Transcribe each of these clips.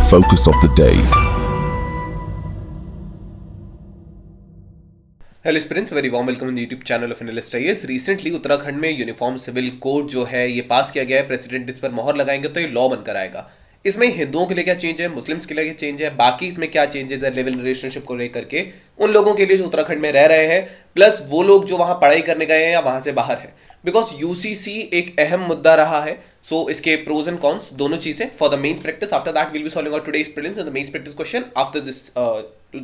Focus of the day. Hello students, very warm welcome in the YouTube channel of analyst IAS. Recently Uttarakhand में uniform civil code जो है ये पास किया गया है। प्रेसिडेंट इस पर मोहर लगाएंगे तो ये लॉ बनकर आएगा। इसमें हिंदुओं के लिए क्या चेंज है, मुस्लिम्स के लिए क्या चेंज है, बाकी इसमें क्या चेंजेस है लिव इन रिलेशनशिप को लेकर के उन लोगों के लिए जो उत्तराखंड में रह रहे हैं, प्लस वो लोग जो वहां पढ़ाई करने गए हैं या वहां से बाहर है। बिकॉज यूसीसी एक अहम मुद्दा रहा है। सो इसके प्रोज एंड कॉन्स दोनों चीजें for the mains practice. After that will be solving out today's prelims and the mains practice question after this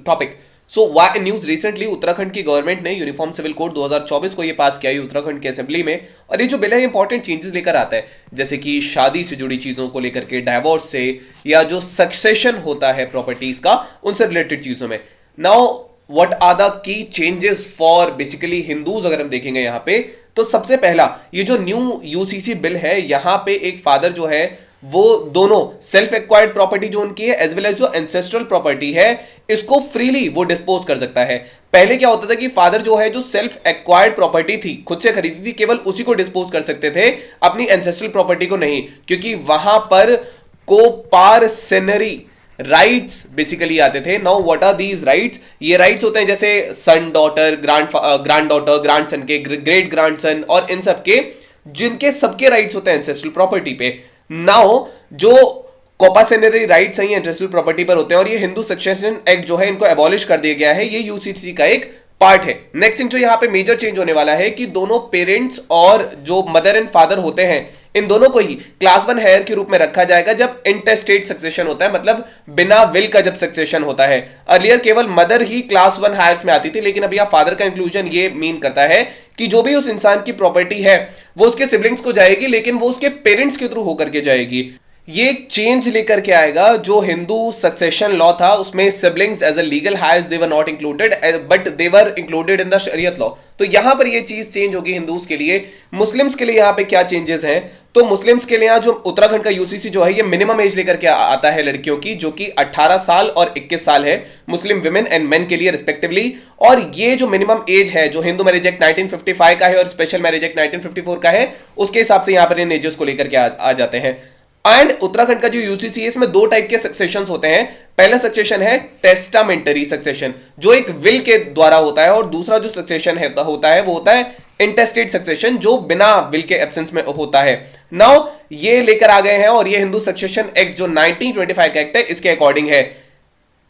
topic. So why news recently Uttarakhand की गवर्नमेंट ने यूनिफॉर्म सिविल कोड 2024 को ये पास किया है उत्तराखंड की assembly में। और ये जो बिल है इंपॉर्टेंट चेंजेस लेकर आता है, जैसे कि शादी से जुड़ी चीजों को लेकर के, डाइवोर्स से, या जो सक्सेशन होता है प्रॉपर्टीज का, उनसे रिलेटेड चीजों में। Now what are the key changes for basically Hindus अगर हम देखेंगे यहाँ पे, तो सबसे पहला ये जो न्यू यूसीसी बिल है, यहां पे एक फादर जो है वो दोनों सेल्फ एक्वायर्ड प्रॉपर्टी जो उनकी है एज वेल एज जो एंसेस्ट्रल प्रॉपर्टी है, इसको फ्रीली वो डिस्पोज कर सकता है। पहले क्या होता था कि फादर जो है जो सेल्फ एक्वायर्ड प्रॉपर्टी थी, खुद से खरीदी थी, केवल उसी को डिस्पोज कर सकते थे, अपनी एंसेस्ट्रल प्रॉपर्टी को नहीं, क्योंकि वहां पर कोपार्सेनरी राइट्स बेसिकली आते थे। Now what are these rights? ये राइट्स होते हैं जैसे son daughter, granddaughter, grandson के, ग्रेट ग्रैंड सन, और इन सब के, जिनके सबके राइट्स होते हैं एंसेस्ट्रल प्रॉपर्टी पे। नाउ जो कोपासेनरी राइट्स हैं एंसेस्ट्रल प्रॉपर्टी पर होते हैं, और ये हिंदू सक्सेशन एक्ट जो है इनको एबॉलिश कर दिया गया है। ये यूसीसी का एक पार्ट है। नेक्स्ट थिंग जो यहाँ पे मेजर चेंज होने वाला है कि दोनों पेरेंट्स और जो मदर एंड फादर होते हैं, इन दोनों को ही क्लास 1 हेयर के रूप में रखा जाएगा जब इंटेस्टेट सक्सेशन होता है, मतलब बिना विल का जब सक्सेशन होता है। अर्लियर केवल मदर ही क्लास 1 हायर्स में आती थी, लेकिन अब यहां फादर का इंक्लूजन ये मीन करता है कि जो भी उस इंसान की प्रॉपर्टी है वो उसके सिबलिंग्स को जाएगी, लेकिन वो उसके पेरेंट्स के थ्रू होकर के जाएगी। ये चेंज लेकर के आएगा। जो हिंदू सक्सेशन लॉ था उसमें siblings as a legal heirs they were not included, but they were included in the Shariat law. तो यहां पर ये चीज चेंज होगी हिंदूज के लिए। मुस्लिम्स के लिए यहां पे क्या चेंजेस हैं? तो मुस्लिम्स के लिए जो उत्तराखंड का यूसीसी जो है ये मिनिमम एज लेकर के आता है लड़कियों की, जो कि 18 साल और 21 साल है मुस्लिम विमेन एंड मेन के लिए रिस्पेक्टिवली। और ये जो मिनिमम एज है जो हिंदू मैरिज एक्ट 1955 का है और स्पेशल मैरिज एक्ट 1954 का है, उसके हिसाब से यहां पर इन एजेस को लेकर के आ जाते हैं। एंड उत्तराखंड का जो यूसीसी है इसमें 2 टाइप के सक्सेशन होते हैं। पहला सक्सेशन है टेस्टामेंटरी सक्सेशन, जो एक विल के द्वारा होता है, और दूसरा जो सक्सेशन होता है वो होता है इंटेस्टेट सक्सेशन, जो बिना विल के एब्सेंस में होता है। नाउ ये लेकर आ गए हैं, और ये हिंदू सक्सेशन एक्ट जो 1925 का एक्ट है इसके अकॉर्डिंग है।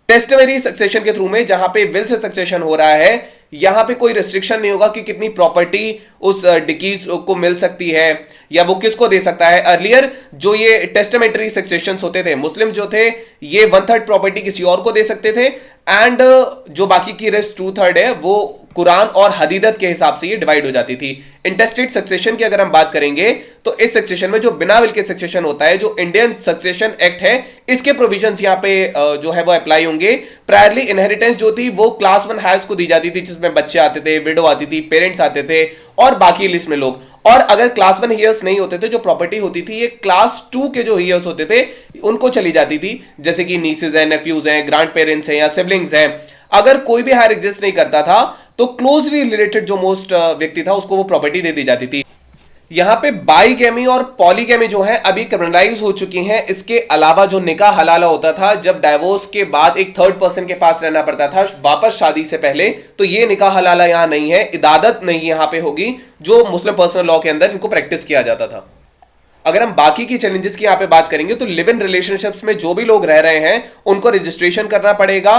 टेस्टमेरी सक्सेशन के थ्रू में जहां पे विल से सक्सेशन हो रहा है, यहां पे कोई रिस्ट्रिक्शन नहीं होगा कि कितनी प्रॉपर्टी उस डिकीज को मिल सकती है या वो किसको दे सकता है। अर्लियर जो ये टेस्टामेंटरी सक्सेशंस होते थे, मुस्लिम जो थे ये 1/3 प्रॉपर्टी किसी और को दे सकते थे, एंड जो बाकी की रेस्ट 2/3 है वो कुरान और हदीदत के हिसाब से ये डिवाइड हो जाती थी। इंटेस्टेट सक्सेशन की अगर हम बात करेंगे तो इस सक्सेशन में जो बिना विल के सक्सेशन होता है, जो इंडियन सक्सेशन एक्ट है, इसके प्रोविजंस यहां पे जो है वो अप्लाई होंगे। प्रायरली इनहेरिटेंस जो थी वो क्लास 1 हायर्स को दी जाती थी, जिसमें बच्चे आते थे, विडो आती थी, पेरेंट्स आते थे, और बाकी लिस्ट में लोग। और अगर क्लास 1 ईयर्स नहीं होते थे, जो प्रॉपर्टी होती थी ये क्लास 2 के जो ईयर्स होते थे उनको चली जाती थी, जैसे कि नीसेज हैं, नेफ्यूज हैं, ग्रैंड पेरेंट्स हैं या सिबलिंग्स हैं। अगर कोई भी हायर एग्जिस्ट नहीं करता था तो क्लोजली रिलेटेड जो मोस्ट व्यक्ति था उसको वो प्रॉपर्टी दे दी जाती थी। यहां पे बाईगैमी और पॉलीगैमी जो है अभी क्रिमिनलाइज हो चुकी हैं। इसके अलावा जो निकाह हलाला होता था, जब डाइवोर्स के बाद एक थर्ड पर्सन के पास रहना पड़ता था वापस शादी से पहले, तो ये निकाह हलाला यहां नहीं है, इदादत नहीं यहां पे होगी, जो मुस्लिम पर्सनल लॉ के अंदर इनको प्रैक्टिस किया जाता था। अगर हम बाकी की चैलेंजेस की यहां पे बात करेंगे तो लिव इन रिलेशनशिप्स में जो भी लोग रह रहे हैं उनको रजिस्ट्रेशन करना पड़ेगा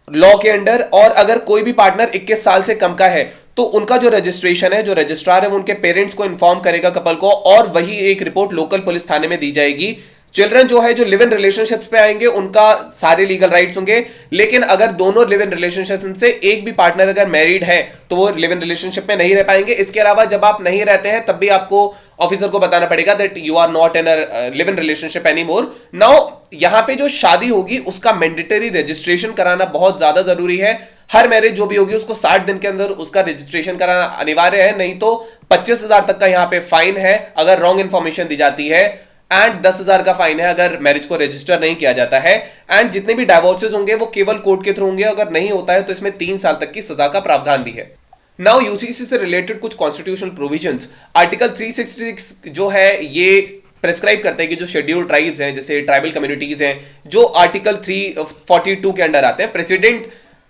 लॉ के अंडर, और अगर कोई भी पार्टनर 21 साल से कम का है तो उनका जो रजिस्ट्रेशन है, जो रजिस्ट्रार है, वो उनके पेरेंट्स को इन्फॉर्म करेगा कपल को, और वही एक रिपोर्ट लोकल पुलिस थाने में दी जाएगी। चिल्ड्रन जो है जो लिव इन रिलेशनशिप्स पे आएंगे उनका सारे लीगल राइट्स होंगे, लेकिन अगर दोनों लिव इन रिलेशनशिप से एक भी पार्टनर अगर मैरिड है तो वो लिव इन रिलेशनशिप में नहीं रह पाएंगे। इसके अलावा जब आप नहीं रहते हैं तब भी आपको ऑफिसर को बताना पड़ेगा that you are not in a live in relationship anymore. Now यहां पे जो शादी होगी उसका मैंडेटरी रजिस्ट्रेशन कराना बहुत ज्यादा जरूरी है। हर मैरिज जो भी होगी उसको 60 दिन के अंदर उसका रजिस्ट्रेशन कराना अनिवार्य है, नहीं तो 25,000 तक का यहां पे फाइन है अगर रॉन्ग इंफॉर्मेशन दी जाती है, एंड 10,000 का फाइन है अगर मैरिज को रजिस्टर नहीं किया जाता है। एंड जितने भी डाइवोर्सेज होंगे वो केवल कोर्ट के थ्रू होंगे, अगर नहीं होता है तो इसमें 3 साल तक की सजा का प्रावधान भी है। नाउ यूसीसी से रिलेटेड कुछ कॉन्स्टिट्यूशनल प्रोविजंस, आर्टिकल 366 जो है ये प्रेस्क्राइब करता है कि जो शेड्यूल्ड ट्राइब्स हैं, जैसे ट्राइबल कम्युनिटीज हैं, जो आर्टिकल 342 के अंडर आते हैं, प्रेसिडेंट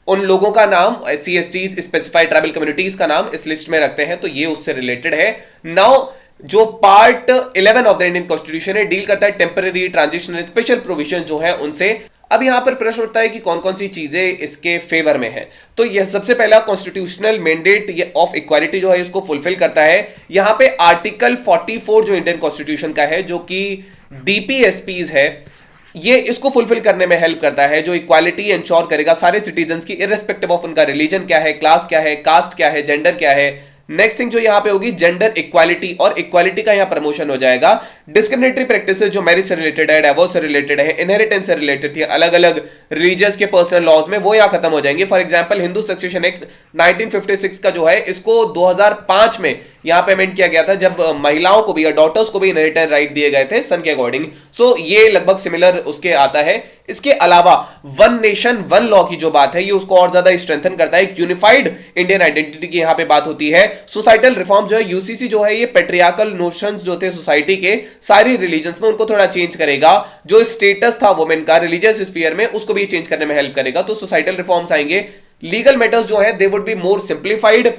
उन लोगों का नाम, CSTs स्पेसिफाइड ट्राइबल कम्युनिटीज का नाम इस लिस्ट में रखते हैं, तो ये उससे रिलेटेड है। नाउ जो part 11 of the Indian constitution है, डील करता है टेम्पररी, ट्रांजिशनल, स्पेशल प्रोविजन जो है उनसे। अब यहां पर प्रश्न उठता है कि कौन कौन सी चीजें इसके फेवर में है। तो यह सबसे पहला कॉन्स्टिट्यूशनल मैंडेट ऑफ इक्वालिटी जो है इसको फुलफिल करता है। यहां पे आर्टिकल 44 जो इंडियन कॉन्स्टिट्यूशन का है, जो कि DPSPs है, ये इसको फुलफिल करने में हेल्प करता है, जो इक्वालिटी इंश्योर करेगा सारे सिटीजन्स की, इररिस्पेक्टिव ऑफ उनका रिलीजन क्या है, क्लास क्या है, कास्ट क्या है, जेंडर क्या है। नेक्स्ट थिंग जो यहां पे होगी, जेंडर इक्वालिटी, और इक्वालिटी का यहां प्रमोशन हो जाएगा। डिस्क्रिमिनेटरी प्रैक्टिसेस जो मैरिज से रिलेटेड है, डिवोर्स से रिलेटेड है, इनहेरिटेंस से रिलेटेड थी अलग अलग रिलीजियस के पर्सनल लॉज में, वो यहां खत्म हो जाएंगे। For example Hindu succession act 1956 का जो है, इसको 2005 में यहां पे अमेंड किया गया था, जब महिलाओं को भी या डॉटर्स को भी इनहेरिटेंस राइट दिए गए थे सन के अकॉर्डिंग। सो ये लगभग सिमिलर उसके आता है। इसके अलावा वन नेशन वन लॉ की जो बात है, ये उसको और ज्यादा स्ट्रेंथन करता है। यूनिफाइड इंडियन आइडेंटिटी की यहां पे बात होती है। सोसाइटल रिफॉर्म जो है, यूसीसी जो है, ये पेट्रियार्कल नोशंस जो थे सोसाइटी के सारी रिलीजन्स में, उनको थोड़ा चेंज करेगा। जो स्टेटस था वुमेन का रिलीजियस स्फीयर में, उसको भी चेंज करने में हेल्प करेगा। तो सोसाइटल रिफॉर्म्स आएंगे। लीगल मैटर्स जो है, they would be more simplified.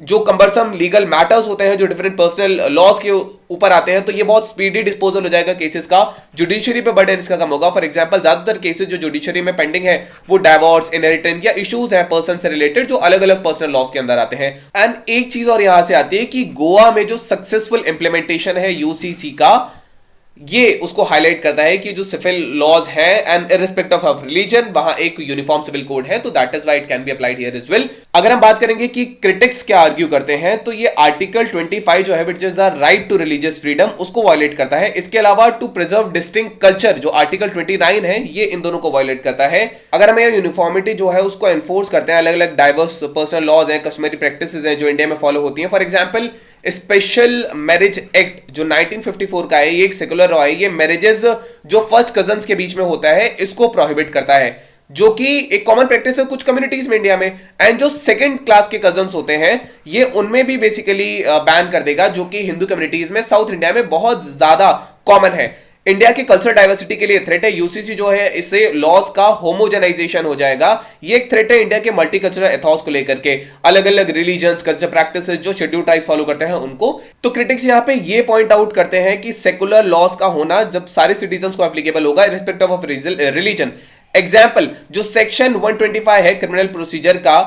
जो कंबरसम लीगल मैटर्स होते हैं, जो डिफरेंट पर्सनल लॉज के ऊपर आते हैं, तो ये बहुत स्पीडी डिस्पोजल हो जाएगा केसेस का। जुडिशरी पे बर्डन इसका कम होगा। फॉर एग्जांपल ज्यादातर केसेस जो जुडिशरी में पेंडिंग है, वो डाइवोर्स, इनहेरिटेंस या इश्यूज है पर्सन से रिलेटेड, जो अलग अलग पर्सनल लॉज के अंदर आते हैं। एंड एक चीज और यहां से आती है कि गोवा में जो सक्सेसफुल इंप्लीमेंटेशन है यूसीसी का, ये उसको हाईलाइट करता है कि जो सिविल लॉज है एंड इररिस्पेक्टिव ऑफ रिलीजन, वहां एक यूनिफॉर्म सिविल कोड है, तो that is why it can be applied here as well. अगर हम बात करेंगे कि क्रिटिक्स क्या आर्ग्यू करते हैं, तो ये आर्टिकल 25 जो है, which is the right to religious freedom, उसको वायलेट करता है। इसके अलावा टू प्रिजर्व डिस्टिंक्ट कल्चर जो आर्टिकल 29 है, ये इन दोनों को वायलेट करता है। अगर हम यूनिफॉर्मिटी जो है उसको एनफोर्स करते हैं, अलग अलग डाइवर्स पर्सनल लॉज हैं, कस्टमरी प्रैक्टिसेस हैं जो इंडिया में फॉलो होती हैं। For example special marriage act जो 1954 का है, ये एक सेकुलर लॉ है। ये मैरिजेस जो फर्स्ट कजन्स के बीच में होता है, इसको प्रोहिबिट करता है, जो कि एक कॉमन प्रैक्टिस है कुछ कम्युनिटीज में इंडिया में। एंड जो सेकंड क्लास के कजन्स होते हैं, ये उनमें भी बेसिकली बैन कर देगा, जो कि हिंदू कम्युनिटीज में साउथ इंडिया में बहुत ज्यादा कॉमन है। इंडिया की कल्चर डाइवर्सिटी के लिए थ्रेट है। यूसीसी जो है, इससे लॉज का होमोजेनाइजेशन हो जाएगा। ये एक थ्रेट है इंडिया के मल्टीकल्चरल एथॉस को लेकर के, अलग अलग रिलीजन्स, कल्चर प्रैक्टिसेस जो शेड्यूल टाइप फॉलो करते हैं उनको। तो क्रिटिक्स यहां पे ये पॉइंट आउट करते हैं कि सेकुलर लॉज का होना जब सारे सिटीजन्स को एप्लीकेबल होगा इररिस्पेक्टिव ऑफ रिलीजन। एग्जाम्पल जो सेक्शन 125 है क्रिमिनल प्रोसीजर का,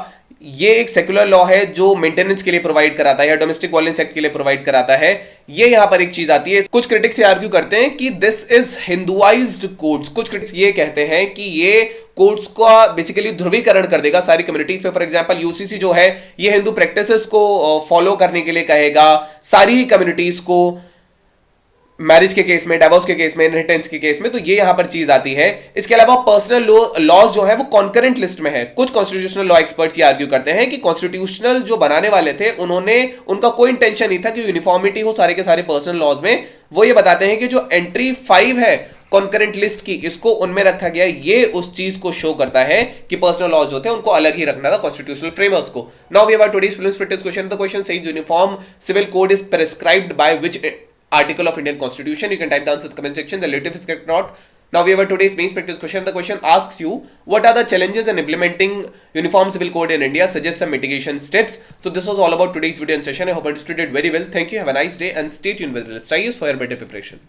ये एक सेकुलर लॉ है जो मेंटेनेंस के लिए प्रोवाइड कराता है, या डोमेस्टिक वायलेंस एक्ट के लिए प्रोवाइड कराता है। ये यहां पर एक चीज आती है। कुछ क्रिटिक्स ये आर्ग्यू करते हैं कि दिस इज हिंदुआइज्ड कोड्स। कुछ क्रिटिक्स ये कहते हैं कि ये कोड्स का बेसिकली ध्रुवीकरण कर देगा सारी कम्युनिटीज पे। फॉर एग्जांपल यूसीसी जो है, ये हिंदू प्रैक्टिसेस को फॉलो करने के लिए कहेगा सारी ही कम्युनिटीज को, मैरिज के केस में, डाइवोर्स के केस में, इनहेरिटेंस के केस में। तो ये यहां पर चीज आती है। इसके अलावा पर्सनल लॉज जो है वो कॉन्करेंट लिस्ट में है। कुछ कॉन्स्टिट्यूशनल लॉ एक्सपर्ट्स ये आर्ग्यू करते हैं कि कॉन्स्टिट्यूशनल जो बनाने वाले थे, उनका कोई इंटेंशन नहीं था कि यूनिफॉर्मिटी हो सारे के सारे पर्सनल लॉज में। वो ये बताते हैं कि जो एंट्री 5 है कॉन्करेंट लिस्ट की, इसको उनमें रखा गया। ये उस चीज को शो करता है कि पर्सनल लॉज होते हैं उनको अलग ही रखना था कॉन्स्टिट्यूशनल फ्रेमवर्क को। Now we have our today's film splitters question. The question says uniform civil code is prescribed by which article of Indian Constitution? You can type the answer in the comment section. The relative is correct or not. Now we have today's main practice question. The question asks you, what are the challenges in implementing uniform civil code in India? Suggest some mitigation steps. So this was all about today's video and session. I hope you understood it very well. Thank you. Have a nice day and stay tuned with Let's Try for your better preparation.